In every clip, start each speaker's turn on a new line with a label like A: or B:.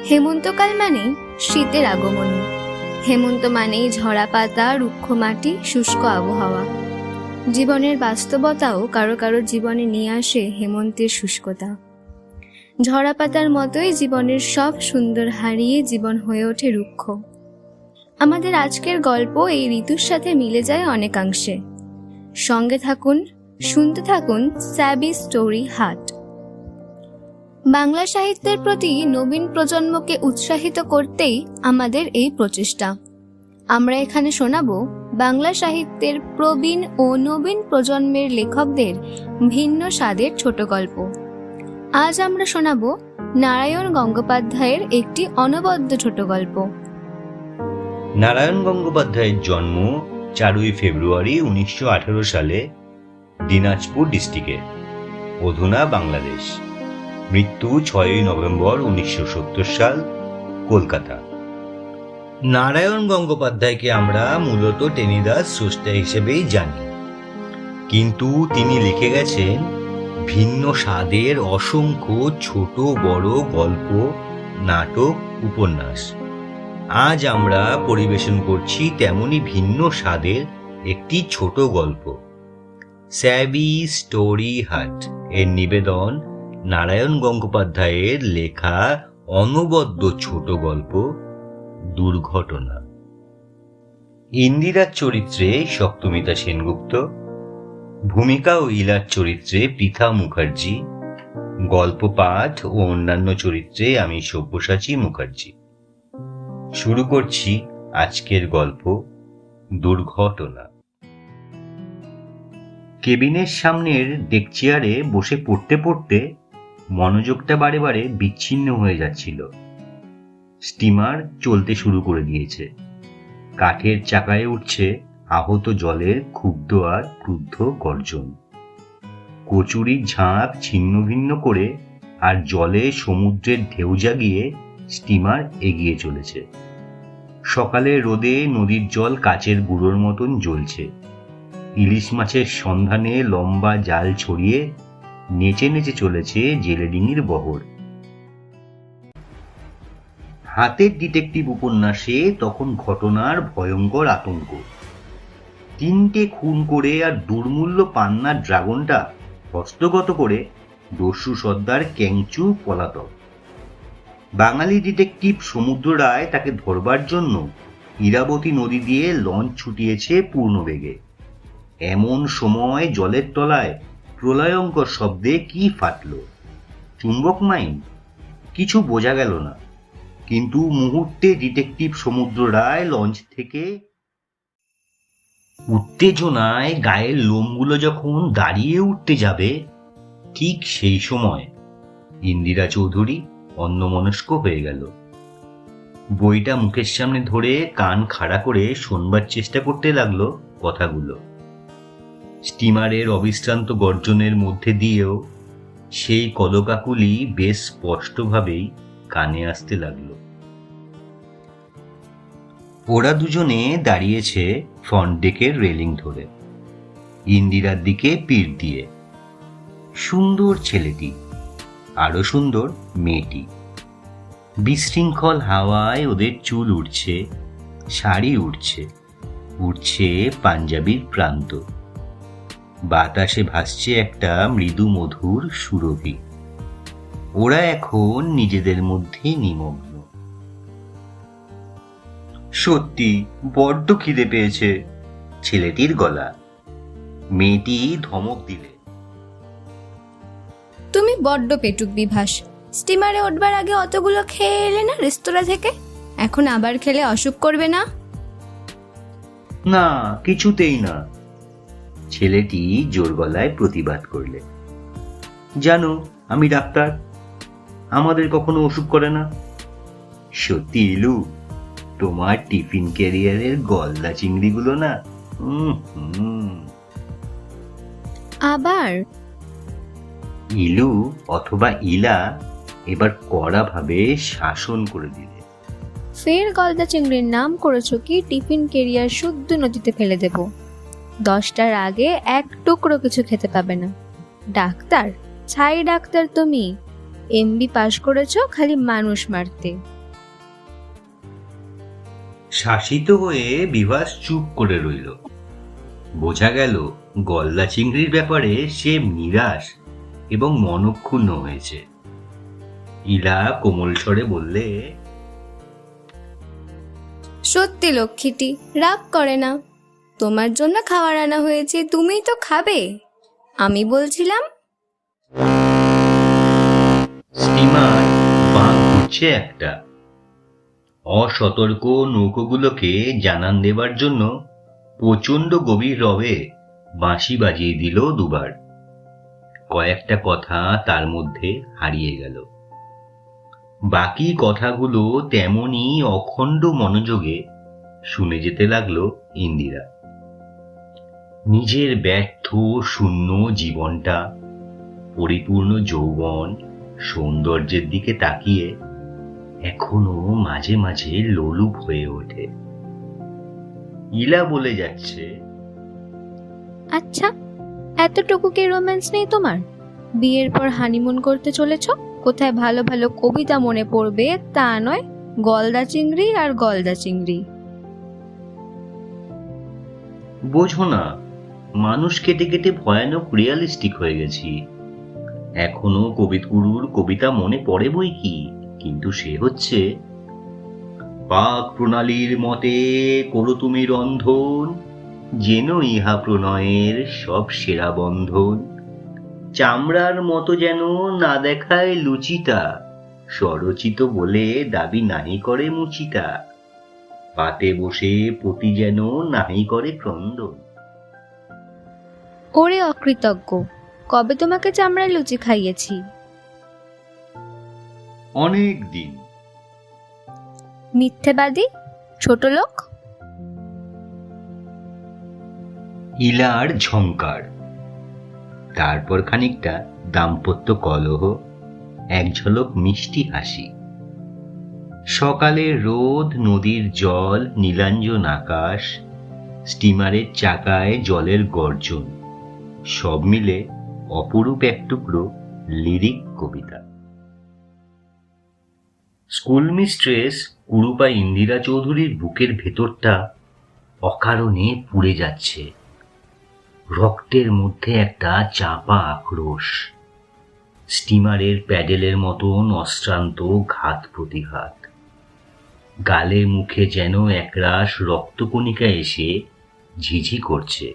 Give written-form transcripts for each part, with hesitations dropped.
A: হেমন্তকাল মানেই শীতের আগমনী। হেমন্ত মানেই ঝরা পাতা, রুক্ষ মাটি, শুষ্ক আবহাওয়া। জীবনের বাস্তবতাও কারো কারো জীবনে নিয়ে আসে হেমন্তের শুষ্কতা। ঝরা পাতার মতোই জীবনের সব সুন্দর হারিয়ে জীবন হয়ে ওঠে রুক্ষ। আমাদের আজকের গল্প এই ঋতুর সাথে মিলে যায় অনেকাংশে। সঙ্গে থাকুন, শুনতে থাকুন স্যাবি স্টোরি হাট। বাংলা সাহিত্যের প্রতি নবীন প্রজন্মকে উৎসাহিত করতেই আমাদের এই প্রচেষ্টা। আমরা এখানে শোনাবো বাংলা সাহিত্যের প্রবীণ ও নবীন প্রজন্মের লেখকদের ভিন্ন স্বাদের ছোট গল্প। আজ আমরা শোনাবো নারায়ণ গঙ্গোপাধ্যায়ের একটি অনবদ্য ছোট গল্প।
B: নারায়ণ গঙ্গোপাধ্যায়ের জন্ম 4ই ফেব্রুয়ারি 1918 সালে দিনাজপুর ডিস্ট্রিক্টে, অধুনা বাংলাদেশ। মৃত্যু 6ই নভেম্বর 1970 সাল, কলকাতা। নারায়ণ গঙ্গোপাধ্যায়কে আমরা মূলত টেনিদাস স্রষ্টা হিসেবেই জানি, কিন্তু তিনি লিখে গেছেন ভিন্ন স্বাদের অসংখ্য ছোট বড় গল্প, নাটক, উপন্যাস। আজ আমরা পরিবেশন করছি তেমনি ভিন্ন স্বাদের একটি ছোট গল্প। স্যাবি স্টোরি হাট এর নিবেদন নারায়ণ গঙ্গোপাধ্যায়ের লেখা অনবদ্য ছোট গল্প দুর্ঘটনা। ইন্দিরার চরিত্রে সপ্তমিতা সেনগুপ্ত, ভূমিকা ও ইলার চরিত্রে পৃথা মুখার্জি, গল্প পাঠ ও অন্যান্য চরিত্রে আমি সব্যসাচী মুখার্জি। শুরু করছি আজকের গল্প দুর্ঘটনা। কেবিনের সামনের ডেক চেয়ারে বসে পড়তে পড়তে মনোযোগটা বারে বারে বিচ্ছিন্ন হয়ে যাচ্ছিল। স্টিমার চলতে শুরু করে দিয়েছে। কাঠের চাকায় উঠছে আহত জলের ক্ষুব্ধ আর ক্রুদ্ধ গর্জন। কচুরির ঝাঁক ছিন্ন ভিন্ন করে আর জলে সমুদ্রের ঢেউ জাগিয়ে স্টিমার এগিয়ে চলেছে। সকালে রোদে নদীর জল কাচের গুঁড়োর মতন জ্বলছে। ইলিশ মাছের সন্ধানে লম্বা জাল ছড়িয়ে নেচে নেচে চলেছে জেলেডিঙির বহর। হাতের ডিটেকটিভ উপন্যাসে তখন ঘটনার ভয়ঙ্কর আতঙ্ক। 3টে খুন করে আর দুর্মূল্য পান্নার ড্রাগনটা হস্তগত করে দস্যু সর্দার ক্যাংচু পলাতক। বাঙালি ডিটেকটিভ সমুদ্র রায় তাকে ধরবার জন্য ইরাবতী নদী দিয়ে লঞ্চ ছুটিয়েছে পূর্ণ বেগে। এমন সময় জলের তলায় প্রলয়ঙ্কর শব্দে কি ফাটল? চুম্বক মাইন? কিছু বোঝা গেল না, কিন্তু মুহূর্তে ডিটেকটিভ সমুদ্র রায় লঞ্চ থেকে। উত্তেজনায় গায়ের লোমগুলো যখন দাঁড়িয়ে উঠতে যাবে, ঠিক সেই সময় ইন্দিরা চৌধুরী অন্যমনস্ক হয়ে গেল। বইটা মুখের সামনে ধরে কান খাড়া করে শোনবার চেষ্টা করতে লাগলো কথাগুলো। স্টিমারের অবিশ্রান্ত গর্জনের মধ্যে দিয়েও সেই কলকাকুলি বেশ স্পষ্টভাবেই কানে আসতে লাগলো। ওরা দুজনে দাঁড়িয়েছে ফ্রন্ট ডেকের রেলিং ধরে, ইন্দিরার দিকে পিঠ দিয়ে। সুন্দর ছেলেটি, আরো সুন্দর মেয়েটি। বিশৃঙ্খল হাওয়ায় ওদের চুল উড়ছে, শাড়ি উড়ছে, উড়ছে পাঞ্জাবির প্রান্ত। বাতাসে ভাসছে একটা মৃদু মধুর সুরভি। ওরা এখন নিজেদের মধ্যে নিমগ্ন। সত্যি বড্ড খিদে পেয়েছে, ছেলেটির গলা। মেয়েটি ধমক দিলে,
A: তুমি বড্ড পেটুক বিভাস। স্টিমারে উঠবার আগে অতগুলো খেয়ে এলে না রেস্তোরাঁ থেকে, এখন আবার খেলে অসুখ করবে না?
B: না, কিছুতেই না, ছেলেটি জোর গলায় প্রতিবাদ করলে। জানো, আমি ডাক্তার, আমাদের কখনো অসুখ করে না। সত্যি ইলু, তোমার টিফিন ক্যারিয়ারের গলদা চিংড়িগুলো না।
A: আবার
B: ইলু অথবা ইলা এবার কড়া ভাবে শাসন করে দিলে।
A: ফের গলদা চিংড়ির নাম করেছো কি টিফিন কেরিয়ার শুদ্ধ নদীতে ফেলে দেব। 10টার আগে এক টুকরো কিছু খেতে পাবে না। ডাক্তার, ছাই ডাক্তার তুমি। এমবি পাশ করেছো খালি মানুষ মারতে।
B: শাসিত হয়ে বিভাস চুপ করে রইল। বোঝা গেল গলদা চিংড়ির ব্যাপারে সে নিরাশ এবং মনক্ষুণ্ণ হয়েছে। ইলা কোমল স্বরে বললে,
A: সত্যি লক্ষ্মীটি রাগ করে না, তোমার জন্য খাবার আনা হয়েছে, তুমিই তো খাবে। আমি বলছিলাম।
B: স্টিমার বাঁক ঘুরছে একটা। অসতর্ক নৌকোগুলোকে জানান দেবার জন্য প্রচণ্ড গভীর রবে বাঁশি বাজিয়ে দিল দুবার। কয়েকটা কথা তার মধ্যে হারিয়ে গেল। বাকি কথাগুলো তেমনি অখণ্ড মনোযোগে শুনে যেতে লাগলো ইন্দিরা। নিজের ব্যর্থ শূন্য জীবনটা, পরিপূর্ণ যৌবন, সৌন্দর্যের দিকে তাকিয়ে এখনো মাঝে মাঝে লোলুপ হয়ে ওঠে। ইলা বলে যাচ্ছে,
A: আচ্ছা, এতটুকু কি রোম্যান্স নেই তোমার? বিয়ের পর হানিমুন করতে চলেছ, কোথায় ভালো ভালো কবিতা মনে পড়বে তা নয়, গলদা চিংড়ি আর গলদা চিংড়ি।
B: বোঝো না, মানুষ কেটে কেটে ভয়ানক রিয়ালিস্টিক হয়ে গেছি। এখনো কবিগুরুর কবিতা মনে পড়ে বই কি, কিন্তু সে হচ্ছে, পাক প্রণালীর মতে করো তুমি রন্ধন, যেন ইহা প্রণয়ের সব সেরা বন্ধন, চামড়ার মতো যেন না দেখায় লুচিটা, স্বরচিত বলে দাবি নাহি করে মুচিটা, পাতে বসে পতি যেন নাহি করে ক্রন্দন।
A: ওরে অকৃতজ্ঞ, কবে তোমাকে চামড়ার লুচি খাইয়েছি?
B: অনেক দিন।
A: মিথ্যেবাদী, ছোট লোক।
B: ইলার ঝংকার, তারপর খানিকটা দাম্পত্য কলহ, এক ঝলক মিষ্টি হাসি। সকালের রোদ, নদীর জল, নীলাঞ্জন আকাশ, স্টিমারের চাকায় জলের গর্জন, সব মিলে অপরূপ এক টুকরো লিরিক কবিতা। স্কুল মিস্ট্রেস কুরুপা ইন্দিরা চৌধুরীর বুকের ভেতরটা অকারণে পুড়ে যাচ্ছে। রক্তের মধ্যে একটা চাপা আক্রোশ, স্টিমারের প্যাডেলের মতন অশ্রান্ত ঘাত প্রতিঘাত। গালে মুখে যেন একরাশ রক্তকণিকা এসে ঝিঝি করছে।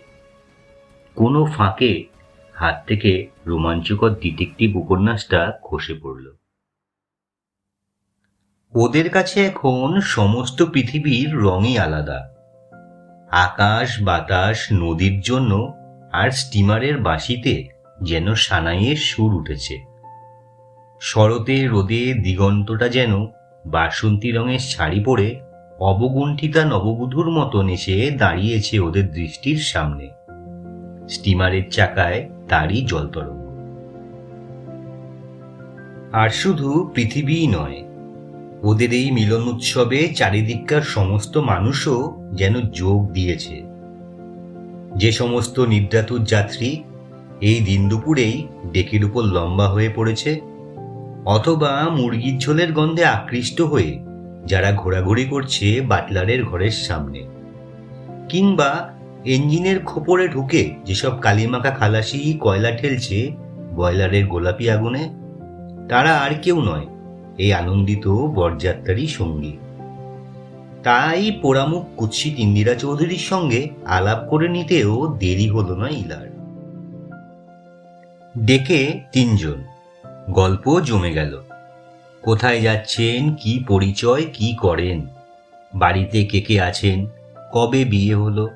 B: কোনো ফাঁকে হাত থেকে রোমাঞ্চকর ডিটেকটিভ উপন্যাসটা খসে পড়ল। ওদের কাছে এখন সমস্ত পৃথিবীর রঙই আলাদা। আকাশ, বাতাস, নদীর জন্য আর স্টিমারের বাঁশিতে যেন সানাইয়ের সুর উঠেছে। শরতে রোদে দিগন্তটা যেন বাসন্তী রঙের শাড়ি পরে অবগুণ্ঠিতা নববধূর মতন এসে দাঁড়িয়েছে ওদের দৃষ্টির সামনে। স্টিমারের চাকায় তারই জলতরঙ্গ। আর শুধু পৃথিবীই নয়, ওদের এই মিলন উৎসবে চারিদিককার সমস্ত মানুষও যেন যোগ দিয়েছে। যে সমস্ত নিদ্রাতুর যাত্রী এই দিন দুপুরেই ডেকের উপর লম্বা হয়ে পড়েছে, অথবা মুরগির ঝোলের গন্ধে আকৃষ্ট হয়ে যারা ঘোরাঘুরি করছে বাটলারের ঘরের সামনে, কিংবা ইঞ্জিনের খোপরে ঢুকে যেসব কালিমাখা খালাসি কয়লা ঠেলছে বয়লারের গোলাপি আগুনে, তারা আর কেউ নয় এই আনন্দিত বরযাত্রারই সঙ্গী। তাই পোড়ামুখ কুৎসিত ইন্দিরা চৌধুরীর সঙ্গে আলাপ করে নিতেও দেরি হলো না ইলার। ডেকে তিনজন, গল্প জমে গেল। কোথায় যাচ্ছেন, কি পরিচয়, কি করেন, বাড়িতে কে কে আছেন, কবে বিয়ে হলো।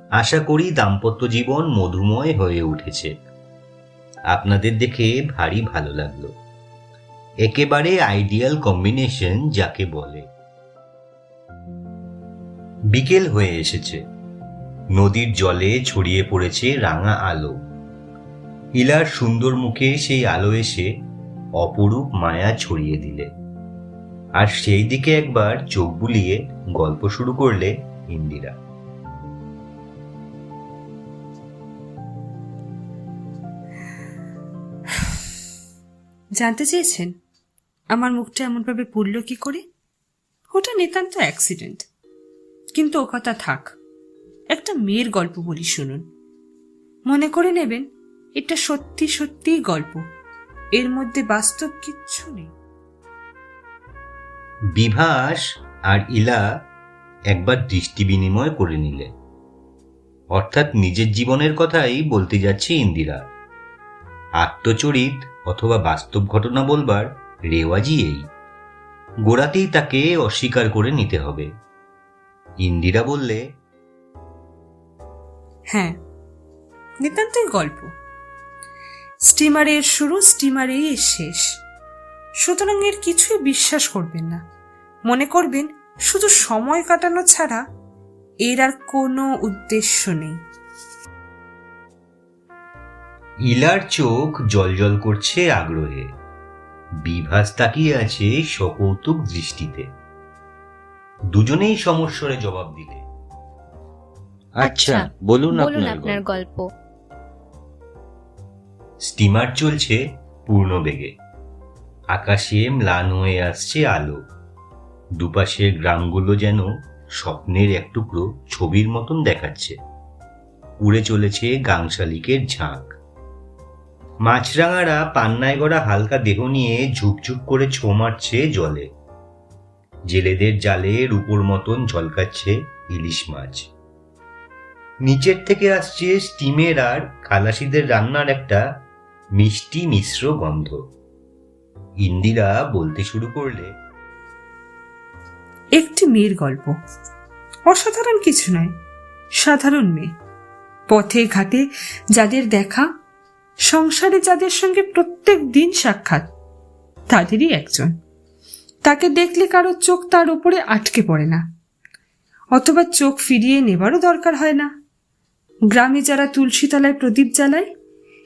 B: আশা করি দাম্পত্য জীবন মধুময় হয়ে উঠেছে। আপনাদের দেখে ভারী ভালো লাগলো। একেবারে আইডিয়াল কম্বিনেশন যাকে বলে। বিকেল হয়ে এসেছে। নদীর জলে ছড়িয়ে পড়েছে রাঙা আলো। ইলার সুন্দর মুখে সেই আলো এসে অপরূপ মায়া ছড়িয়ে দিলে। আর সেই দিকে একবার চোখ বুলিয়ে গল্প শুরু করলে ইন্দিরা।
C: জানতে চেয়েছেন আমার মুখটা এমনভাবে পড়ল কি করে? ওটা নিতান্ত অ্যাক্সিডেন্ট। কিন্তু ও কথা থাক, একটা মেয়ের গল্প বলি শুনুন। মনে করে নেবেন এটা সত্যি সত্যিই গল্প, এর মধ্যে বাস্তব কিচ্ছু নেই।
B: বিভাস আর ইলা একবার দৃষ্টি বিনিময় করে নিলে। অর্থাৎ নিজের জীবনের কথাই বলতে যাচ্ছে ইন্দিরা। আত্মচরিত অথবা বাস্তব ঘটনা বলবার রেওয়াজই এই। গোড়াতেই তাকে অস্বীকার করে নিতে হবে। ইন্দিরা বললে,
C: হ্যাঁ, নিতান্তই গল্প। স্টিমারের শুরু, স্টিমারেই এর শেষ। সুতরাং এর কিছুই বিশ্বাস করবেন না। মনে করবেন শুধু সময় কাটানো ছাড়া এর আর কোনো উদ্দেশ্য নেই।
B: ইলার চোখ জলজল করছে আগ্রহে। বিভাস তাকিয়ে আছে সকৌতুক দৃষ্টিতে। দুজনেই সমস্বরে জবাব দিলে, আচ্ছা বলুন
A: আপনার গল্প।
B: স্টিমার চলছে পূর্ণ বেগে। আকাশে ম্লান হয়ে আসছে আলো। দুপাশের গ্রামগুলো যেন স্বপ্নের এক টুকরো ছবির মতন দেখাচ্ছে। উড়ে চলেছে গাংশালিকের ঝাঁক। মাছরাঙারা পান্নায় গড়া হালকা দেহ নিয়ে ঝুপঝুপ করে ছো মারছে জলে। জেলেদের জালে রূপোর মতন ঝলকাচ্ছে ইলিশ মাছ। নিচের থেকে আসছে স্টিমের আর খালাসিদের রান্নার একটা মিষ্টি মিশ্র গন্ধ। ইন্দিরা বলতে শুরু করলে,
C: একটি মেয়ের গল্প। অসাধারণ কিছু নয়, সাধারণ মেয়ে। পথে ঘাটে যাদের দেখা, সংসারে যাদের সঙ্গে প্রত্যেক দিন সাক্ষাৎ, তাদেরই একজন। তাকে দেখলে কারো চোখ তার উপরে আটকে পড়ে না, অথবা চোখ ফিরিয়ে নেবারও দরকার হয় না। গ্রামে যারা তুলসী তলায় প্রদীপ জ্বালায়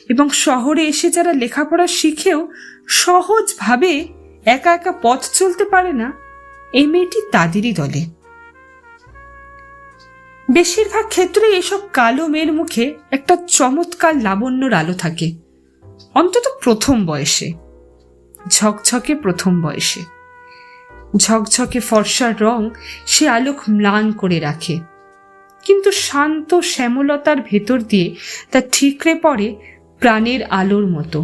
C: এবং শহরে এসে যারা লেখাপড়া শিখেও সহজভাবে একা একা পথ চলতে পারে না, এই মেয়েটি তাদেরই দলে। বেশিরভাগ ক্ষেত্রে এসব কালো মেয়ের মুখে একটা চমৎকার লাবণ্যর আলো থাকে, অন্তত প্রথম বয়সে, ঝকঝকে প্রথম বয়সে। ঝকঝকে ফর্সার রং সে আলোক ম্লান করে রাখে, কিন্তু শান্ত শ্যামলতার ভেতর দিয়ে তা ঠিকরে পড়ে প্রাণের আলোর মতো।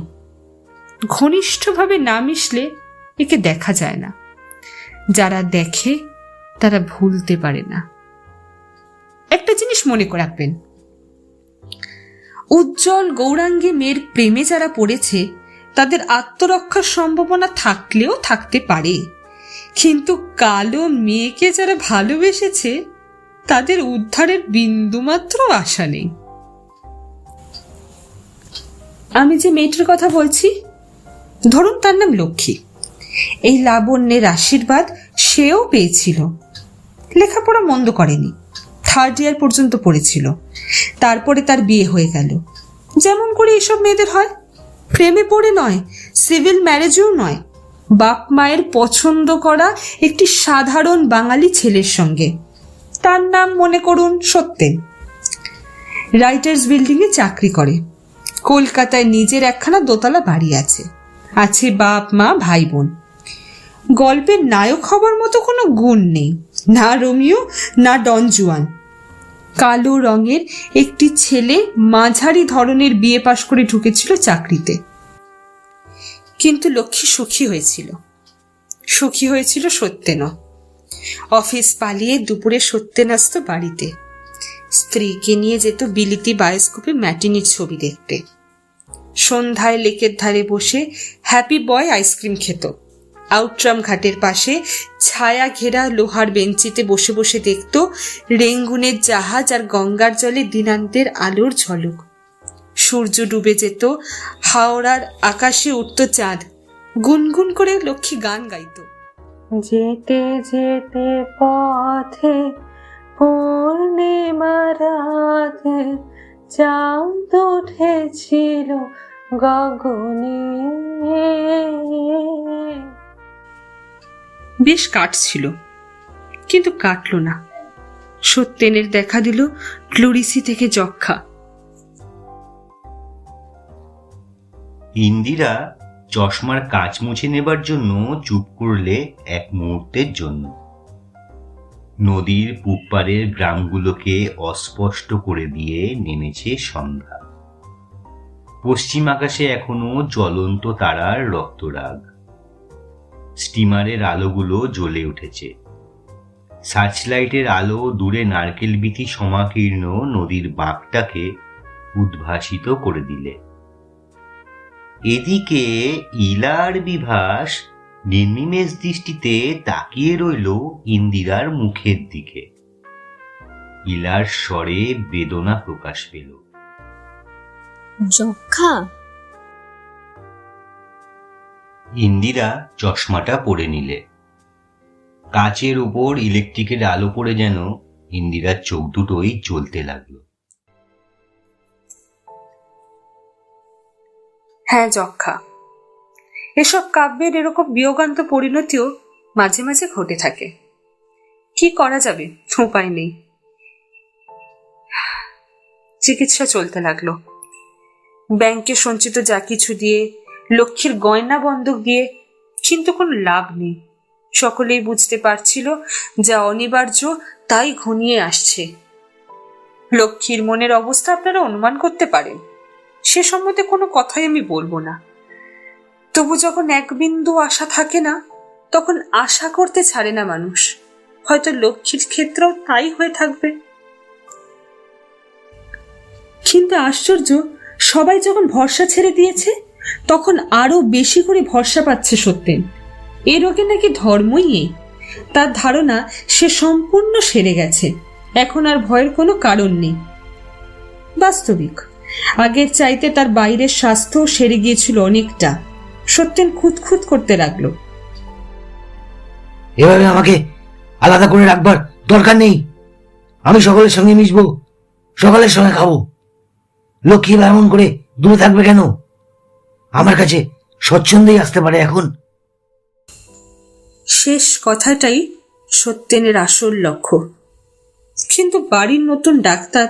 C: ঘনিষ্ঠভাবে না মিশলে একে দেখা যায় না, যারা দেখে তারা ভুলতে পারে না। একটা জিনিস মনে রাখবেন, উজ্জ্বল গৌরাঙ্গী মেয়ের প্রেমে যারা পড়েছে তাদের আত্মরক্ষার সম্ভাবনা থাকলেও থাকতে পারে, কিন্তু কালো মেয়েকে যারা ভালোবেসেছে তাদের উদ্ধারের বিন্দুমাত্র আশা নেই। আমি যে মেয়েটার কথা বলছি, ধরুন তার নাম লক্ষ্মী। এই লাবণ্যের আশীর্বাদ সেও পেয়েছিল। লেখাপড়া মন্দ করেনি, 3rd ইয়ার পর্যন্ত পড়েছিল। তারপরে তার বিয়ে হয়ে গেল, যেমন করে এসব মেয়েদের হয়। প্রেমে পড়ে নয়, সিভিল ম্যারেজও নয়, বাপ মায়ের পছন্দ করা একটি সাধারণ বাঙালি ছেলের সঙ্গে। তার নাম মনে করুন সত্যেন। রাইটার্স বিল্ডিং এ চাকরি করে। কলকাতায় নিজের একখানা দোতলা বাড়ি আছে, আছে বাপ মা ভাই বোন। গল্পের নায়ক হবার মতো কোনো গুণ নেই, না রোমিও না ডন জুয়ান। কালো রঙের একটি ছেলে মাঝারি ধরনের বিয়ে পাশ করে ঢুকেছিল চাকরিতে, কিন্তু লক্ষ্মী সুখী হয়েছিল সত্যেন। অফিস পালিয়ে দুপুরে সত্যেন আসতো বাড়িতে। স্ত্রীকে নিয়ে যেত বিলিতি বায়োস্কোপে ম্যাটিনির ছবি দেখতে। সন্ধ্যায় লেকের ধারে বসে হ্যাপি বয় আইসক্রিম খেত। আউটরাম ঘাটের পাশে ছায়া ঘেরা লোহার বেঞ্চিতে বসে বসে দেখত রেঙ্গুনের জাহাজ আর গঙ্গার জলে দিনান্তের আলোর ঝলক। সূর্য ডুবে যেত, হাওড়ার আকাশে উঠত চাঁদ। গুনগুন করে লক্ষ্মী গান গাইত। যেতে যেতে পথে পূর্ণিমা রাতে চাঁদ উঠেছিল গগনে। বেশ কাটছিল, কিন্তু কাটল না। সত্যেনের দেখা দিল ক্লোরিসি থেকে যক্ষা।
B: ইন্দিরা চশমার কাঁচ মুছে নেবার জন্য চুপ করলে এক মুহূর্তের জন্য। নদীর পুপারের গ্রামগুলোকে অস্পষ্ট করে দিয়ে নেমেছে সন্ধ্যা। পশ্চিম আকাশে এখনো জ্বলন্ত তারার রক্তরাগ। স্টিমারের আলোগুলো জ্বলে উঠেছে। সার্চলাইটের আলো দূরে নারকেল বিথি সমাকীর্ণ নদীর বাঁকটাকে উদ্ভাসিত করে দিলে। এদিকে ইলার বিভাস নির্নিমেষ দৃষ্টিতে তাকিয়ে রইল ইন্দিরার মুখের দিকে। ইলার স্বরে বেদনা প্রকাশ পেল।
A: যক্ষা?
B: ইন্দিরা চশমাটা পরে নিলে। কাচের উপর ইলেকট্রিকের আলো পড়ে যেন ইন্দিরার চোখ দুটোই জ্বলতে লাগলো।
C: হ্যাঁ, যক্ষা। এসব কাব্যের এরকম বিয়োগান্ত পরিণতিও মাঝে মাঝে ঘটে থাকে। কি করা যাবে, উপায় নেই। চিকিৎসা চলতে লাগলো। ব্যাংকে সঞ্চিত যা কিছু দিয়ে, লক্ষ্মীর গয়না বন্ধক দিয়ে, কিন্তু কোনো লাভ নেই। সকলেই বুঝতে পারছিল যা অনিবার্য তাই ঘনিয়ে আসছে। লক্ষ্মীর মনের অবস্থা আপনারা অনুমান করতে পারেন। সে সম্বন্ধে কোনো কথাই আমি বলবো না। তবু যখন এক বিন্দু আশা থাকে না, তখন আশা করতে ছাড়ে না মানুষ। হয়তো লক্ষ্মীর ক্ষেত্রেও তাই হয়ে থাকবে। কিন্তু আশ্চর্য, সবাই যখন ভরসা ছেড়ে দিয়েছে, তখন আরো বেশি করে ভরসা পাচ্ছে সত্যেন। এ রোগে নাকি ধর্মই নেই। তার ধারণা সে সম্পূর্ণ সেরে গেছে, এখন আর ভয়ের কোনো কারণ নেই। বাস্তবিক আগের চাইতে তার বাইরের স্বাস্থ্য সেরে গিয়েছিল অনেকটা। সত্যেন খুঁতখুত করতে লাগলো।
D: এভাবে আমাকে আলাদা করে রাখবার দরকার নেই। আমি সকলের সঙ্গে মিশবো, সকলের সঙ্গে খাবো। লক্ষ্মী বা এমন করে দূরে থাকবে কেন? আমার কাছে স্বচ্ছন্দেই আসতে পারে এখন।
C: শেষ কথাটাই সত্যেনের আসল লক্ষ্য। কিন্তু বাড়ির নতুন ডাক্তার,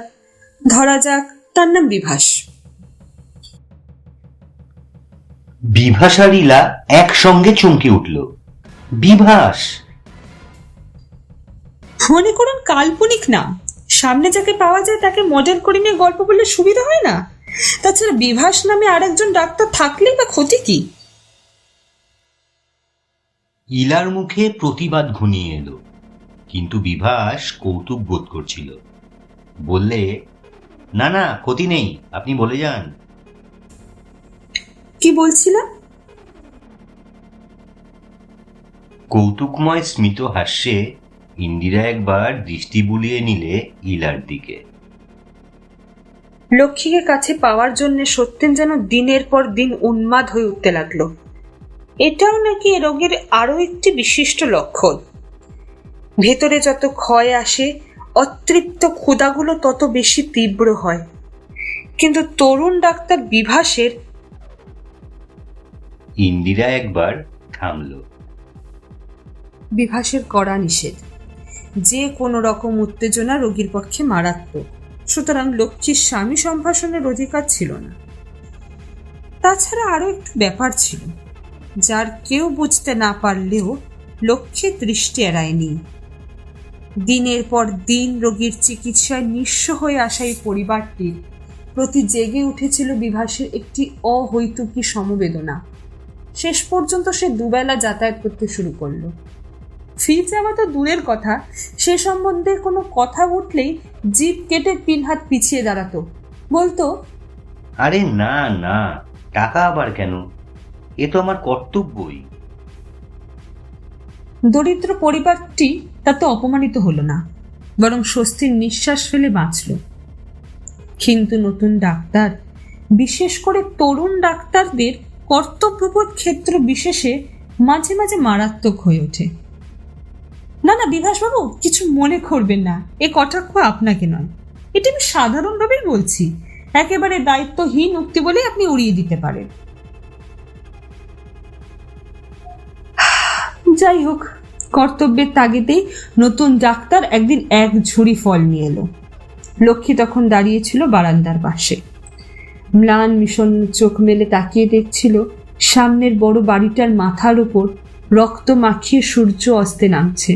C: ধরা যাক তার নাম বিভাস।
B: বিভাস আর ইলা একসঙ্গে চমকে উঠল। বিভাস?
C: মনে করুন কাল্পনিক নাম। সামনে যাকে পাওয়া যায় তাকে মডেল করে নিয়ে গল্প বললে সুবিধা হয় না? তাছাড়া বিভাস নামে আরেকজন ডাক্তার থাকলেই বা ক্ষতি কি?
B: ইলার মুখে প্রতিবাদ ঘনিয়ে এলো, কিন্তু বিভাস কৌতুক বোধ করছিল। বললে, না না, ক্ষতি নেই, আপনি বলে যান।
C: কি বলছিলাম?
B: কৌতুকময় স্মিত হাস্যে ইন্দিরা একবার দৃষ্টি বুলিয়ে নিলে ইলার দিকে।
C: লক্ষ্মীকে কাছে পাওয়ার জন্য সত্যেন যেন দিনের পর দিন উন্মাদ হয়ে উঠতে লাগলো। এটাও নাকি এ রোগের আরো একটি বিশিষ্ট লক্ষণ। ভেতরে যত ক্ষয় আসে, অতৃপ্ত ক্ষুধাগুলো তত বেশি তীব্র হয়। কিন্তু তরুণ ডাক্তার বিভাসের।
B: ইন্দিরা একবার থামল।
C: বিভাসের কড়া নিষেধ। যে কোনো রকম উত্তেজনা রোগীর পক্ষে মারাত্মক। সুতরাং লক্ষ্মীর স্বামী সম্ভাষণের অধিকার ছিল না। তাছাড়া আরো একটু ব্যাপার ছিল, যার কেউ বুঝতে না পারলেও লক্ষ্মীর দৃষ্টি এড়ায়নি। দিনের পর দিন রোগীর চিকিৎসায় নিঃস্ব হয়ে আসা এই পরিবারটির প্রতি জেগে উঠেছিল বিভাসের একটি অহৈতুকী সমবেদনা। শেষ পর্যন্ত সে দুবেলা যাতায়াত করতে শুরু করলো। ফি যাওয়া তো দূরের কথা, সে সম্বন্ধে কোনো কথা উঠলেই জিভ কেটে 3 হাত পিছিয়ে দাঁড়াতো। বলতো,
B: আরে না না, টাকা আবার কেন? এ তো আমার কর্তব্যই।
C: দরিদ্র পরিবারটি তাতে অপমানিত হলো না, বরং স্বস্তির নিঃশ্বাস ফেলে বাঁচল। কিন্তু নতুন ডাক্তার, বিশেষ করে তরুণ ডাক্তারদের কর্তব্যবোধ ক্ষেত্র বিশেষে মাঝে মাঝে মারাত্মক হয়ে ওঠে। না না বিভাসবাবু, কিছু মনে করবেন না, এ কটাক্ষ আপনাকে নয়, এটা আমি সাধারণভাবেই বলছি। একেবারে দায়িত্বহীন উক্তি বলে আপনি উড়িয়ে দিতে পারেন। যাই হোক, কর্তব্যের তাগিদেই নতুন ডাক্তার একদিন এক ঝুড়ি ফল নিয়ে এলো। লক্ষ্মী তখন দাঁড়িয়েছিল বারান্দার পাশে। ম্লান বিষণ্ণ চোখ মেলে তাকিয়ে দেখছিল সামনের বড় বাড়িটার মাথার ওপর রক্ত মাখিয়ে সূর্য অস্তে নামছে।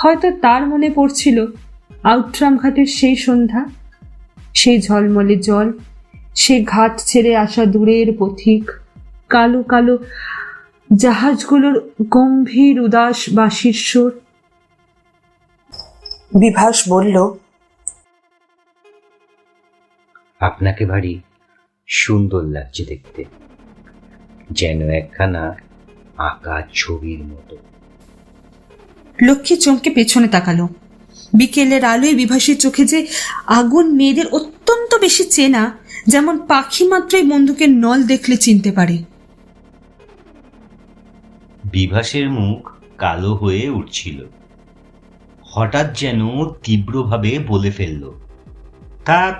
C: হয়তো তার মনে পড়ছিল আউটরাম ঘাটের সেই সন্ধ্যা, সেই ঝলমলে জল, সেই ঘাট ছেড়ে আসা দূরের পথিক, কালো কালো জাহাজগুলোর গম্ভীর উদাস বাঁশির সুর। বিভাস বলল,
B: আপনাকে ভারী সুন্দর লাগছে দেখতে, যেন একখানা আঁকা ছবির মতো।
C: লক্ষ্মী চমকে পেছনে তাকালো। বিকেলের আলোয় বিভাসের চোখে যে আগুন মেয়েদের অত্যন্ত বেশি চেনা, যেমন পাখি মাত্রই বন্দুকের নল দেখলে চিনতে পারে।
B: বিভাসের মুখ কালো হয়ে উঠছিল। হঠাৎ যেন তীব্রভাবে বলে ফেলল, থাক,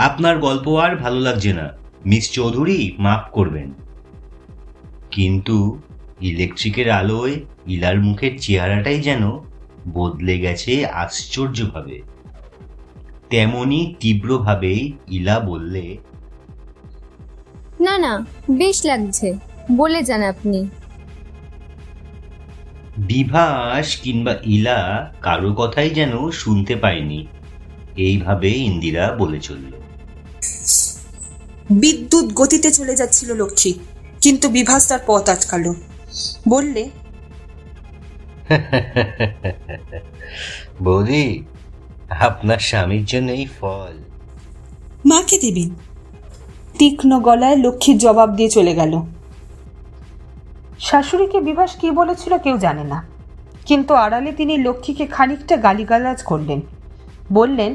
B: আপনার গল্প আর ভালো লাগছে না মিস চৌধুরী, মাফ করবেন। কিন্তু ইলেকট্রিকের আলোয় ইলার মুখের চেহারাটাই যেন বদলে গেছে আশ্চর্যভাবে। তেমনি তীব্রভাবেই ইলা বললে,
A: না না, বেশ লাগছে, বলে যান আপনি।
B: বিভাস কিংবা ইলা কারো কথাই যেন শুনতে পায়নি। এইভাবে ইন্দিরা বলে চলল।
C: বিদ্যুৎ গতিতে চলে যাচ্ছিল লক্ষ্মী, কিন্তু বিভাস তার পথ আটকালো। বললে,
B: বৌদি, আপনার স্বামীর জন্য এই ফল
C: মাকে দেবেন। তীক্ষ্ণ গলায় লক্ষ্মী জবাব দিয়ে চলে গেল। শাশুড়িকে বিভাস কি বলেছিল কেউ জানে না, কিন্তু আড়ালে তিনি লক্ষ্মীকে খানিকটা গালিগালাজ করলেন। বললেন,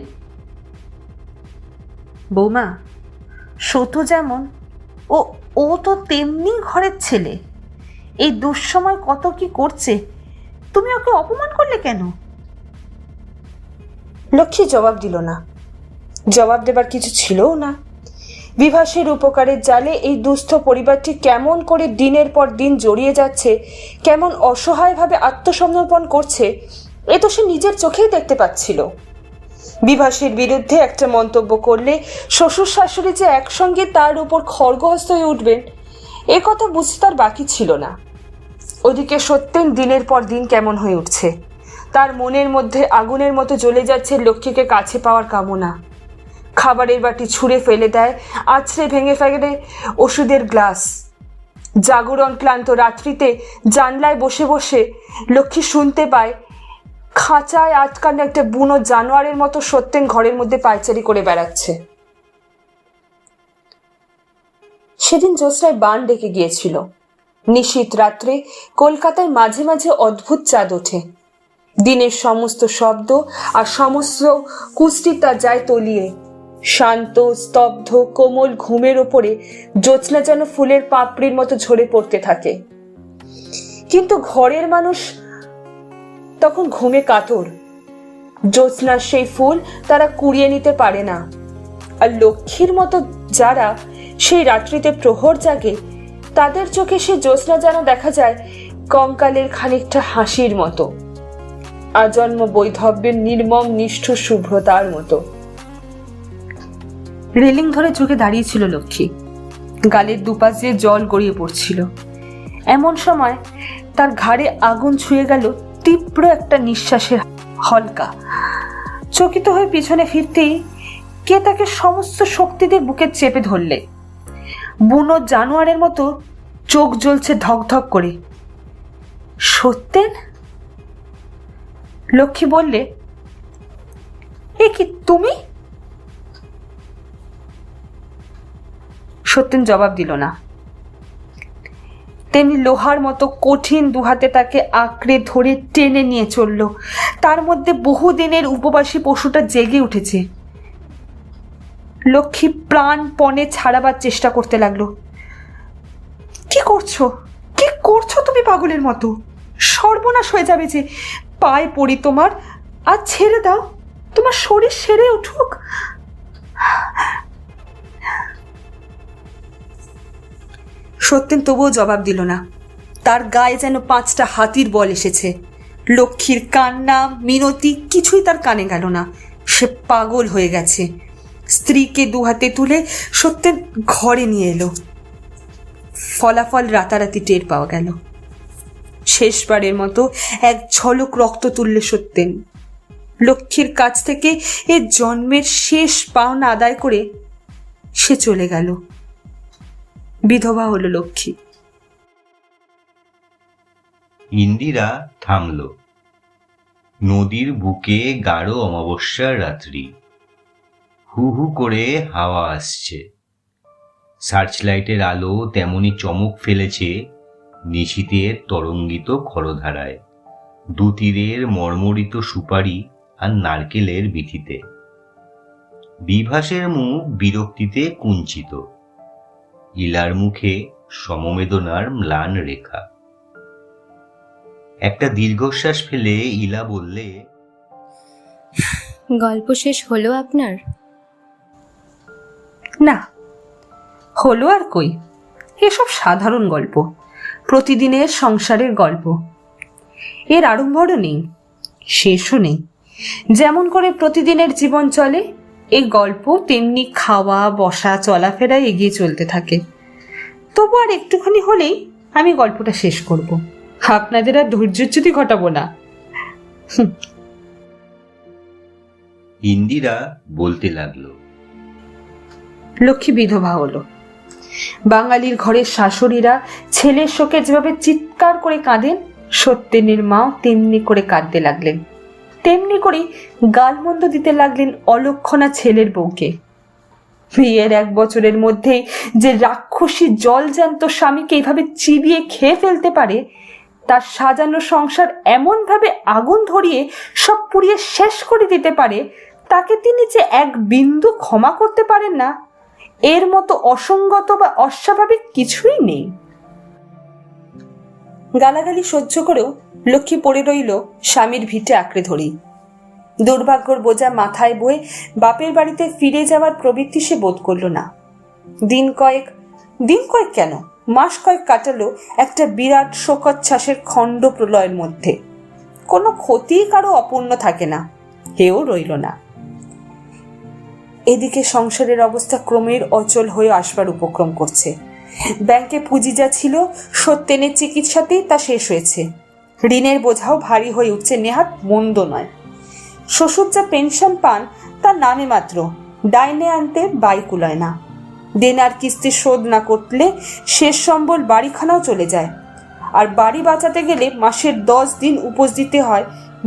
C: বৌমা, সতু যেমন ও ও তো তেমনি ঘরের ছেলে। এই দুঃসময় কত কি করছে, তুমি ওকে অপমান করলে কেন? লক্ষ্মী জবাব দিল না। জবাব দেবার কিছু ছিলও না। বিভাসের উপকারের জালে এই দুস্থ পরিবারটি কেমন করে দিনের পর দিন জড়িয়ে যাচ্ছে, কেমন অসহায়ভাবে আত্মসমর্পণ করছে, এ তো সে নিজের চোখেই দেখতে পাচ্ছিল। বিভাসের বিরুদ্ধে একটা মন্তব্য করলে শ্বশুর শাশুড়ি যে একসঙ্গে তার উপর খড়গহস্ত হয়ে উঠবেন, এ কথা বুঝতে তার বাকি ছিল না। ওদিকে সত্যেন দিনের পর দিন কেমন হয়ে উঠছে। তার মনের মধ্যে আগুনের মতো জ্বলে যাচ্ছে লক্ষ্মীকে কাছে পাওয়ার কামনা। খাবারের বাটি ছুঁড়ে ফেলে দেয়, আছড়ে ভেঙে ফেলে ওষুধের গ্লাস। জাগরণ ক্লান্ত রাত্রিতে জানলায় বসে বসে লক্ষ্মী শুনতে পায় খাঁচায় আটকানো একটা বুনো জানোয়ারের মতো সত্যেন ঘরের মধ্যে পায়চারি করে বেড়াচ্ছে। সেদিন জ্যোৎস্নায় বান ডেকে গিয়েছিল। নিশীথ রাত্রে কলকাতায় মাঝে মাঝে অদ্ভুত চাঁদ ওঠে। দিনের সমস্ত শব্দ আর সমস্ত কুষ্টিতা যায় তলিয়ে। শান্ত স্তব্ধ কোমল ঘুমের ওপরে জ্যোৎস্না যেন ফুলের পাপড়ির মতো ঝরে পড়তে থাকে। কিন্তু ঘরের মানুষ তখন ঘুমে কাতর। জ্যোৎস্নার সেই ফুল তারা কুড়িয়ে নিতে পারে না। আর লক্ষ্মীর মতো যারা সেই রাত্রিতে প্রহর জাগে, তাদের চোখে সে জ্যোৎস্না যেন দেখা যায় কঙ্কালের খানিকটা হাসির মতো, আজন্ম বৈধব্যের নির্মম নিষ্ঠুর শুভ্রতার মতো। রেলিং ধরে চোখে দাঁড়িয়েছিল লক্ষ্মী। গালের দুপাশ দিয়ে জল গড়িয়ে পড়ছিল। এমন সময় তার ঘাড়ে আগুন ছুঁয়ে গেল তীব্র একটা নিঃশ্বাসের হলকা। চকিত হয়ে পিছনে ফিরতেই কে তাকে সমস্ত শক্তি দিয়ে বুকে চেপে ধরলে। বুনো জানোয়ারের মতো চোখ জ্বলছে ধকধক করে। সত্যেন? লক্ষ্মী বললে, এ কি তুমি? সত্যেন জবাব দিল না। তেমনি লোহার মতো কঠিন দুহাতে তাকে আঁকড়ে ধরে টেনে নিয়ে চলল। তার মধ্যে বহুদিনের উপবাসী পশুটা জেগে উঠেছে। লক্ষ্মী প্রাণপণে ছাড়াবার চেষ্টা করতে লাগলো। কি করছো, কি করছো তুমি পাগলের মতো? সর্বনাশ হয়ে যাবে যে। পায়ে পড়ি তোমার, আর ছেড়ে দাও, তোমার শরীর সেরে উঠুক। সত্যেন তবুও জবাব দিল না। তার গায়ে যেন 5টা হাতির বল এসেছে। লক্ষ্মীর কান্না মিনতি কিছুই তার কানে গেল না। সে পাগল হয়ে গেছে। স্ত্রীকে দুহাতে তুলে সত্যেন ঘরে নিয়ে এলো। ফলাফল রাতারাতি টের পাওয়া গেল। শেষবারের মতো এক ঝলক রক্ত তুললে সত্যেন। লক্ষ্মীর কাছ থেকে এ জন্মের শেষ পাওনা আদায় করে সে চলে গেল। বিধবা হলো লক্ষ্মী।
B: ইন্দিরা থামল। নদীর বুকে গাঢ় অমাবস্যার রাত্রি। হু হু করে হাওয়া আসছে। সার্চলাইটের আলো তেমনি চমক ফেলেছে নিশীথের তরঙ্গিত খরধারায়, দুতীরের মর্মরিত সুপারি আর নারকেলের বিথিতে। বিভাসের মুখ বিরক্তিতে কুঞ্চিত, ইলার মুখে সমবেদনার ম্লান রেখা। একটা দীর্ঘশ্বাস ফেলে ইলা বললে,
A: গল্প শেষ হলো আপনার?
C: না, হলো আর কই। এসব সাধারণ গল্প, প্রতিদিনের সংসারের গল্প। এর আড়ম্বরও নেই, শেষও নেই। যেমন করে প্রতিদিনের জীবন চলে, এই গল্প তেমনি খাওয়া বসা চলাফেরায় এগিয়ে চলতে থাকে। তবু আর একটুখানি হলেই আমি গল্পটা শেষ করব, আপনাদের আর ধৈর্যচ্যুতি ঘটাবো না।
B: ইন্দিরা বলতে লাগলো,
C: লক্ষ্মী বিধবা হলো। বাঙালির ঘরের শাশুড়িরা ছেলের শোকে যেভাবে চিৎকার করে কাঁদেন, সত্যেনের মাও তেমনি করে কাঁদতে লাগলেন। তেমনি করে গালমন্দ দিতে লাগলেন অলক্ষণা ছেলের বউকে। বিয়ের 1 বছরের মধ্যেই যে রাক্ষসী জলজ্যান্ত স্বামীকে এইভাবে চিবিয়ে খেয়ে ফেলতে পারে, তার সাজানো সংসার এমন ভাবে আগুন ধরিয়ে সব পুড়িয়ে শেষ করে দিতে পারে, তাকে তিনি যে এক বিন্দু ক্ষমা করতে পারেন না, এর মতো অসঙ্গত বা অস্বাভাবিক কিছুই নেই। গালাগালি সহ্য করেও লক্ষ্মী পড়ে রইল স্বামীর ভিটে আঁকড়ে ধরি। দুর্ভাগ্যর বোঝা মাথায় বয়ে বাপের বাড়িতে ফিরে যাওয়ার প্রবৃত্তি সে বোধ করল না। দিন কয়েক কেন, মাস কয়েক কাটালো একটা বিরাট শোকচ্ছ্বাসের খণ্ড প্রলয়ের মধ্যে। কোনো ক্ষতি কারো অপূর্ণ থাকে না, হেও রইল না। এদিকে সংসারের অবস্থা ক্রমের অচল হয়ে আসবার উপক্রম করছে। ব্যাংকে পুঁজি যা ছিল সত্যেনের চিকিৎসাতেই তা শেষ হয়েছে। ঋণের বোঝাও ভারী হয়ে উঠছে, নেহাত মন্দ নয়। শ্বশুর যা পেনশন পান তার নামে মাত্র, ডাইনে আনতে বাই কুলায় না। দেনার কিস্তি শোধ না করলে শেষ সম্বল বাড়িখানাও চলে যায়। আর বাড়ি বাঁচাতে গেলে মাসের 10 দিন উপোস দিতে হয়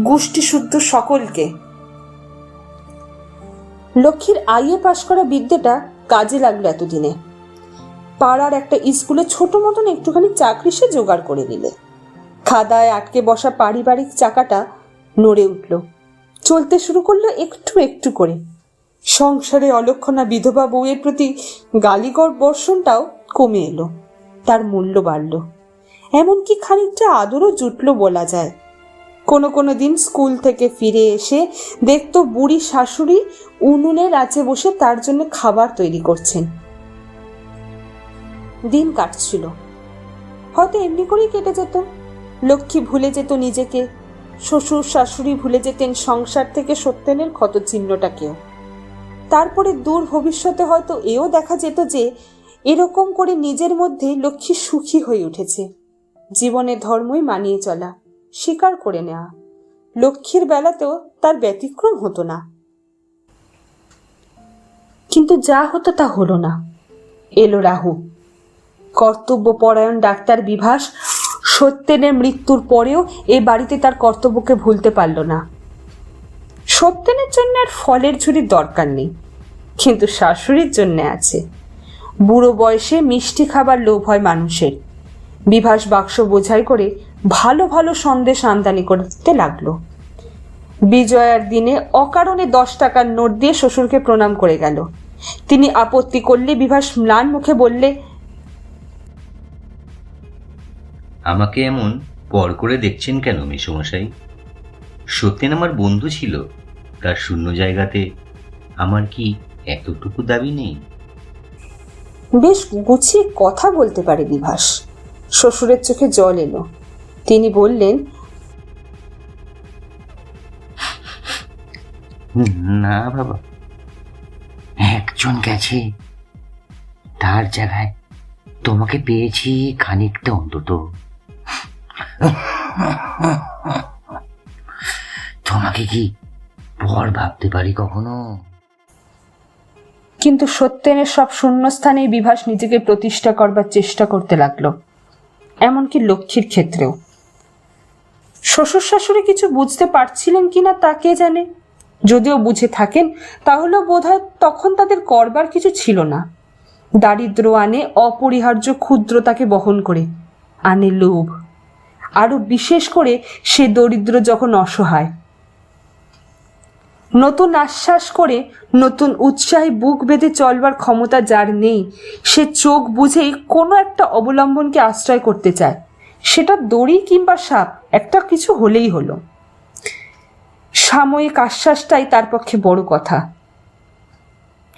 C: গোষ্ঠী শুদ্ধ সকলকে। লক্ষ্মীর আইএ পাশ করা বিদ্যেটা কাজে লাগলো এতদিনে। পাড়ার একটা স্কুলে ছোট মতন একটুখানি চাকরি সে জোগাড় করে নিলে। খাদায় আটকে বসা পারিবারিক চাকাটা নড়ে উঠল, চলতে শুরু করলো একটু একটু করে। সংসারে অলক্ষণা বিধবা বউয়ের প্রতি গালিগড় বর্ষণটাও কমে এলো, তার মূল্য বাড়ল, এমনকি খানিকটা আদরও জুটলো বলা যায়। কোনো দিন স্কুল থেকে ফিরে এসে দেখতো বুড়ি শাশুড়ি উনুনের আঁচে বসে তার জন্য খাবার তৈরি করছেন। দিন কাটছিল, হয়তো এমনি করেই কেটে যেত। লক্ষ্মী ভুলে যেত নিজেকে, শ্বশুর শাশুড়ি ভুলে যেতেন সংসার থেকে সত্যেনের ক্ষত চিহ্নটাকেও। তারপরে দূর ভবিষ্যতে হয়তো এও দেখা যেত যে এরকম করে নিজের মধ্যে লক্ষ্মী সুখী হয়ে উঠেছে। জীবনের ধর্মই মানিয়ে চলা, স্বীকার করে নেওয়া। লক্ষ্মীর বেলাতেও তার ব্যতিক্রম হতো না। কিন্তু যা হতো তা হলো না। এলো রাহু। কর্তব্যপরায়ণ ডাক্তার বিভাস সত্যেনের মৃত্যুর পরেও এ বাড়িতে তার কর্তব্যকে ভুলতে পারল না। সত্যেনের জন্য আর ফলের ঝুড়ির দরকার নেই, কিন্তু শাশুড়ির জন্য আছে। বুড়ো বয়সে মিষ্টি খাবার লোভ হয় মানুষের। বিভাস বাক্স বোঝাই করে ভালো ভালো সন্দেশ আমদানি করতে লাগলো। বিজয়ার দিনে অকারণে 10 টাকার নোট দিয়ে শ্বশুরকে প্রণাম করে গেল। তিনি আপত্তি করলে বিভাস ম্লান মুখে বললে,
B: আমাকে এমন পর করে দেখছেন কেন মেসোমশাই? সত্যেন আমার বন্ধু ছিল, তার শূন্য জায়গাতে আমার কি এতটুকু দাবি নেই?
C: বেশ গুছিয়ে কথা বলতে পারে বিভাস। শ্বশুরের চোখে জল এলো। তিনি বললেন,
D: না বাবা, একজন গেছে, তার জায়গায় তোমাকে পেয়েছি খানিকটা অন্তত। তোমাকে কি পর ভাবতে পারি কখনো?
C: কিন্তু সত্যেনের সব শূন্যস্থানেই বিভাস নিজেকে প্রতিষ্ঠা করবার চেষ্টা করতে লাগলো, এমনকি লক্ষ্মীর ক্ষেত্রেও। শ্বশুর শাশুড়ি কিছু বুঝতে পারছিলেন কিনা তা কে জানে, যদিও বুঝে থাকেন তাহলেও বোধহয় তখন তাদের করবার কিছু ছিল না। দারিদ্র আনে অপরিহার্য ক্ষুদ্রতাকে বহন করে, আনে লোভ, আরো বিশেষ করে সে দরিদ্র যখন অসহায়। নতুন আশ্বাস করে নতুন উৎসাহে বুক বেঁধে চলবার ক্ষমতা যার নেই, সে চোখ বুঝেই কোনো একটা অবলম্বনকে আশ্রয় করতে চায়, সেটা দড়ি কিংবা সাপ, একটা কিছু হলেই হলো। সাময়িক আশ্বাসটাই তার পক্ষে বড় কথা।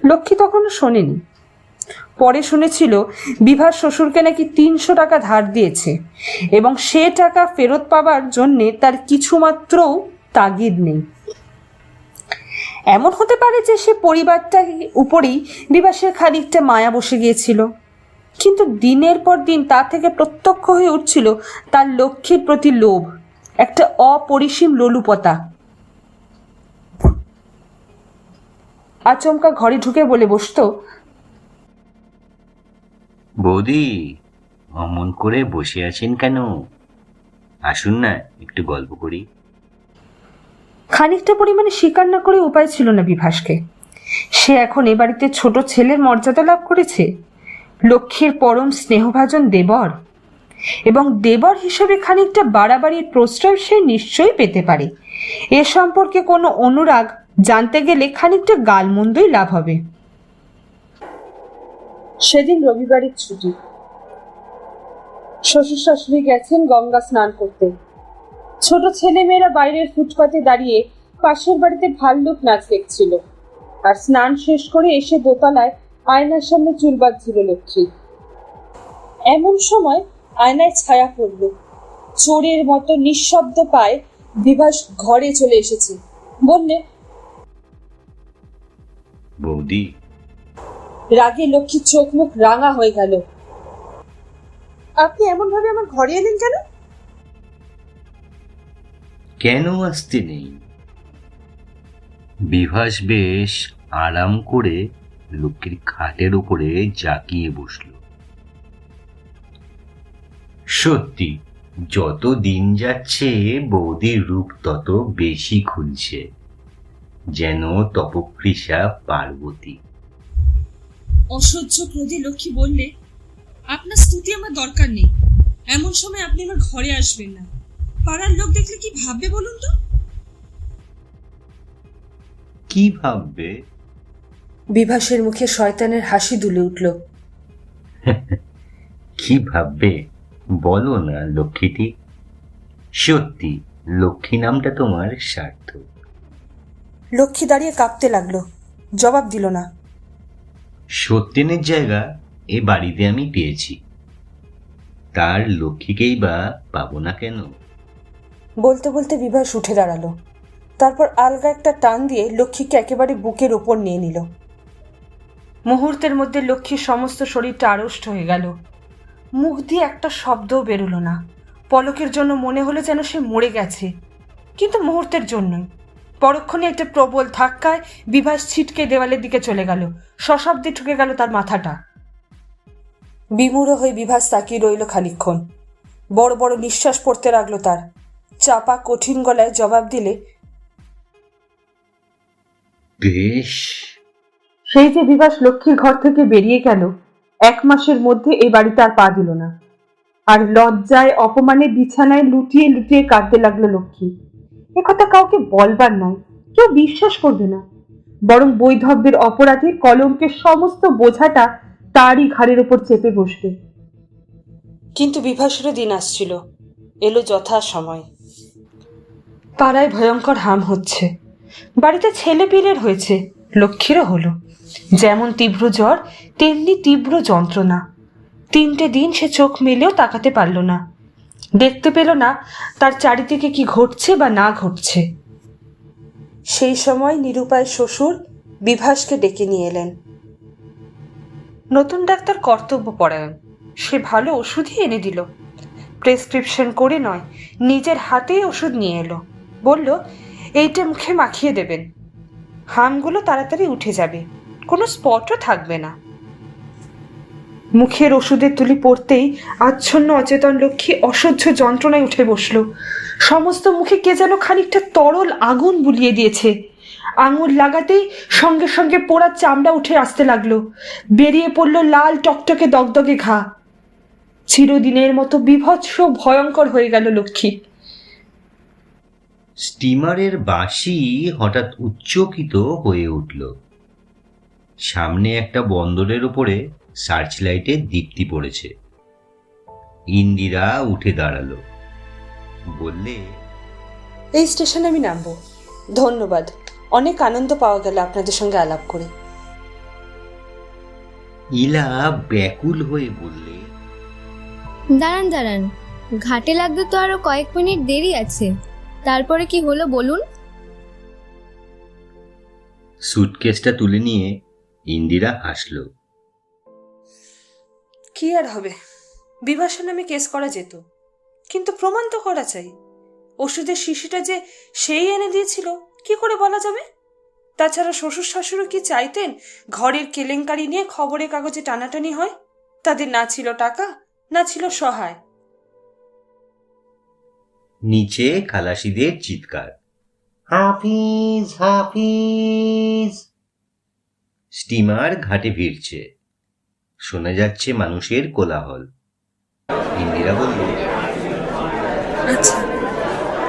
C: লক্ষ্মী তখনও শোনেনি। পরে শুনেছিল বিভার শ্বশুরকে নাকি 300 টাকা ধার দিয়েছে এবং সে টাকা ফেরত পাবার জন্যে তার কিছুমাত্রও তাগিদ নেই। এমন হতে পারে যে সে পরিবারটার উপরেই বিভাসের খানিকটা মায়া বসে গিয়েছিল, কিন্তু দিনের পর দিন তা থেকে প্রত্যক্ষ হয়ে উঠছিল তার লক্ষ্মীর প্রতি লোভ, একটা অপরিসীম লোলুপতা। আচমকা ঘরে ঢুকে বলে বসতো,
B: বৌদি, অমন করে বসে আছেন কেন? আসুন না, একটু গল্প করি।
C: খানিকটা পরিমাণে স্বীকার না করে উপায় ছিল না বিভাসকে। সে এখন এ বাড়িতে ছোট ছেলের মর্যাদা লাভ করেছে, লক্ষ্মীর পরম স্নেহভাজন দেবর, এবং দেবর হিসেবে খানিকটা বাড়াবাড়ির প্রশ্রয় সে নিশ্চয়ই পেতে পারে। এ সম্পর্কে কোনো অনুরাগ জানতে গেলে খানিকটা গালমন্দই লাভ হবে। সেদিন রবিবারের ছুটি। শ্বশুর শাশুড়ি গেছেন গঙ্গা স্নান করতে। ছোট ছেলে মেয়েরা বাইরের ফুটপাতে দাঁড়িয়ে পাশের বাড়িতে ভাল্লুক নাচ দেখছিল, আর স্নান শেষ করে এসে দোতলায় আয়নার সামনে চুল বাঁধছিল লক্ষ্মী। এমন সময় আয়নায় ছায়া পড়ল। চোরের মতো নিঃশব্দ পায়ে বিভাস ঘরে চলে এসেছে। বললে,
B: বৌদি।
C: রাগে লক্ষ্মীর চোখ মুখ রাঙা হয়ে গেল। আপনি এমন ভাবে আমার ঘরে এলেন কেন?
B: কেন আসতে নেই? বিভাস বেশ আরাম করে লক্ষ্মীর খাটের উপরে জাকিয়ে বসল। সত্যি, যত দিন যাচ্ছে বৌদির রূপ তত বেশি খুলছে, যেন তপকৃষা পার্বতী।
C: অসহ্য ক্রোধে লক্ষ্মী বললে, আপনার স্তুতি আমার দরকার নেই। এমন সময় আপনি আমার ঘরে আসবেন না। পাড়ার লোক দেখলে কি ভাববে বলুন তো?
B: কি ভাববে?
C: বিভাসের মুখে শয়তানের হাসি দুলে উঠল।
B: কি ভাববে বলো না লক্ষ্মীটি। সত্যি, লক্ষ্মী নামটা তোমার সার্থক।
C: লক্ষ্মী দাঁড়িয়ে কাঁপতে লাগলো, জবাব দিল না।
B: সত্যেনের জায়গা এ বাড়িতে আমি পেয়েছি, তার লক্ষ্মীকেই বা পাবো না কেন?
C: বলতে বলতে বিভাস উঠে দাঁড়ালো, তারপর আলগা একটা টান দিয়ে লক্ষ্মীকে একেবারে বুকের ওপর নিয়ে নিল। মুহূর্তের মধ্যে লক্ষ্মীর সমস্ত শরীরটা আড়ষ্ট হয়ে গেল। মুখ দিয়ে একটা শব্দও বেরোলো না। পলকের জন্য মনে হলো যেন সে মরে গেছে, কিন্তু মুহূর্তের জন্যই। পরক্ষণে একটা প্রবল ধাক্কায় বিভাস ছিটকে দেওয়ালের দিকে চলে গেল। সশব্দে ঠুকে গেল তার মাথাটা। বিমূঢ় হয়ে বিভাস তাকিয়ে রইল খানিকক্ষণ। বড় বড় নিঃশ্বাস পড়তে লাগলো তার। চাপা কঠিন গলায় জবাব দিলে,
B: বেশ।
C: সেই যে বিভাস লক্ষ্মীর ঘর থেকে বেরিয়ে গেল, 1 মাসের মধ্যে এই বাড়িতে আর পা দিল না। আর লজ্জায় অপমানে বিছানায় লুটিয়ে লুটিয়ে কাঁদতে লাগলো লক্ষ্মী। একথা কাউকে বলবার নয়, কেউ বিশ্বাস করবে না, বরং বৈধব্যের অপরাধে কলঙ্কের সমস্ত বোঝাটা তারই ঘাড়ের উপর চেপে বসবে। কিন্তু বিভাসেরও দিন আসছিল, এলো যথা সময়। পাড়ায় ভয়ঙ্কর হাম হচ্ছে, বাড়িতে ছেলে পিলের হয়েছে, লক্ষ্মীরও হলো। যেমন তীব্র জ্বর তেমনি তীব্র যন্ত্রণা। 3টে দিন সে চোখ মেলেও তাকাতে পারল না, দেখতে পেল না তার চারিদিকে কি ঘটছে বা না ঘটছে। সেই সময় নিরুপায় শ্বশুর বিভাসকে ডেকে নিয়ে এলেন। নতুন ডাক্তার কর্তব্য পরায়ণ, সে ভালো ওষুধই এনে দিল। প্রেসক্রিপশন করে নয়, নিজের হাতেই ওষুধ নিয়ে এলো। বলল এইটা মুখে মাখিয়ে দেবেন, হামগুলো তাড়াতাড়ি উঠে যাবে, কোনো স্পটও থাকবে না। মুখের ওষুধের তুলি পড়তেই আচ্ছন্ন অচেতন লক্ষ্মী অসহ্য যন্ত্রণায় উঠে বসল। সমস্ত মুখে কে যেন খানিকটা তরল আগুন বুলিয়ে দিয়েছে। আঙুল লাগাতেই সঙ্গে সঙ্গে পোড়া চামড়া উঠে আসতে লাগলো। বেরিয়ে পড়ল লাল টকটকে দগদগে ঘা। চিরদিনের মতো বীভৎস ভয়ঙ্কর হয়ে গেল লক্ষ্মী।
B: স্টিমারের বাঁশি হঠাৎ উচ্চকিত হয়ে উঠল। সামনে একটা বন্দরের উপরে সার্চ লাইটের দীপ্তি পড়েছে। ইন্দিরা উঠে দাঁড়ালো, বললে,
C: এই স্টেশনে আমি নামবো। ধন্যবাদ, অনেক আনন্দ পাওয়া গেল আপনাদের সঙ্গে আলাপ করে।
B: ইলা ব্যাকুল হয়ে বললে,
A: দাঁড়ান দাঁড়ান, ঘাটে লাগতে তো আরো কয়েক মিনিট দেরি আছে। তারপরে কি হলো বলুন।
B: সুটকেসটা তুলে নিয়ে ইন্দিরা হাসল।
C: কি আর হবে, বিভাসা নামে কেস করা যেত, কিন্তু প্রমাণ তো করা চাই। ওষুধের শিশিটা যে সেই এনে দিয়েছিল কি করে বলা যাবে? তাছাড়া শ্বশুর শাশুড়ি কি চাইতেন ঘরের কেলেঙ্কারি নিয়ে খবরের কাগজে টানাটানি হয়? তাদের না ছিল টাকা, না ছিল সহায়।
B: নিচে খালাসিদের চিৎকার, হাফিজ হাফিজ। স্টিমার ঘাটে ভিড়ছে, শোনা যাচ্ছে মানুষের কোলাহল। ইন্দিরা বলল,
C: আচ্ছা,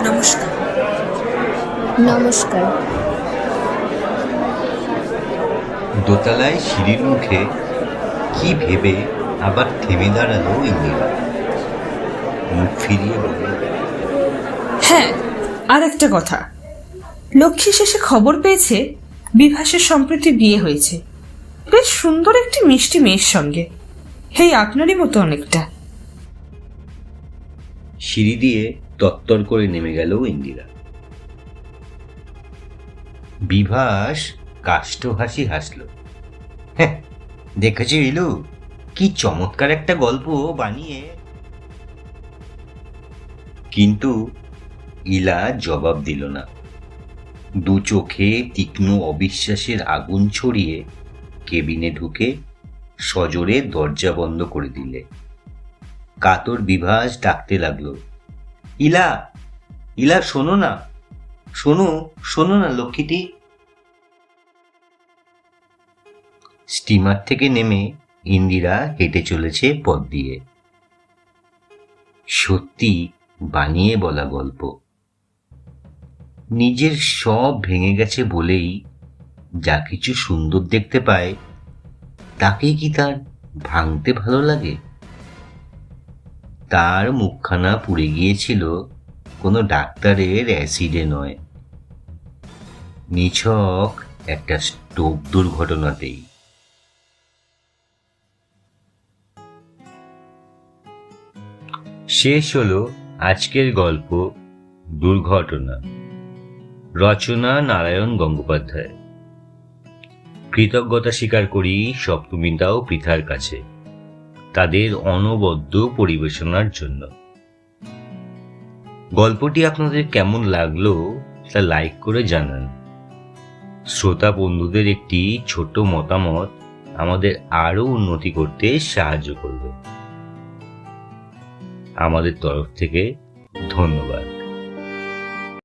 C: নমস্কার।
A: নমস্কার।
B: দোতলায় সিঁড়ির মুখে কি ভেবে আবার থেমে দাঁড়ালো ইন্দিরা। মুখ ফিরিয়ে বলল,
C: হ্যাঁ, আর একটা কথা, লক্ষ্মী শেষে খবর পেয়েছে বিভাসের সম্প্রতি বিয়ে হয়েছে, বেশ সুন্দর একটি মিষ্টি মেয়ের সঙ্গে। হেই, আপনারই মতো অনেকটা।
B: সিঁড়ি দিয়ে তত্তর করে নেমে গেল ইন্দিরা। বিভাস কাষ্ঠ হাসি হাসল। হ্যাঁ, দেখেছি ইলু, কি চমৎকার একটা গল্প বানিয়ে। কিন্তু ইলা জবাব দিল না। দু চোখে তীক্ষ্ণ অবিশ্বাসের আগুন ছড়িয়ে কেবিনে ঢুকে সজোরে দরজা বন্ধ করে দিলে। কাতর বিভাস ডাকতে লাগলো, ইলা, ইলা, শোনো না, শোনো, শোনো না লক্ষ্মীটি। স্টিমার থেকে নেমে ইন্দিরা হেঁটে চলেছে পথ দিয়ে। সত্যি বানিয়ে বলা গল্প। নিজের সব ভেঙে গেছে বলেই যা কিছু সুন্দর দেখতে পায় তাকেই কি তার ভাঙতে ভালো লাগে? তার মুখখানা পুড়ে গিয়েছিল কোনো ডাক্তারের অ্যাসিডে নয়, নিছক একটা স্টোভ দুর্ঘটনাতেই। শেষ হলো আজকের গল্প দুর্ঘটনা। রচনা নারায়ণ গঙ্গোপাধ্যায়। কৃতজ্ঞতা স্বীকার করি সপ্তমিতা ও পৃথার কাছে তাদের অনবদ্য পরিবেশনার জন্য। গল্পটি আপনাদের কেমন লাগলো তা লাইক করে জানান। শ্রোতা বন্ধুদের একটি ছোট মতামত আমাদের আরো উন্নতি করতে সাহায্য করবে। আমাদের তরফ থেকে ধন্যবাদ।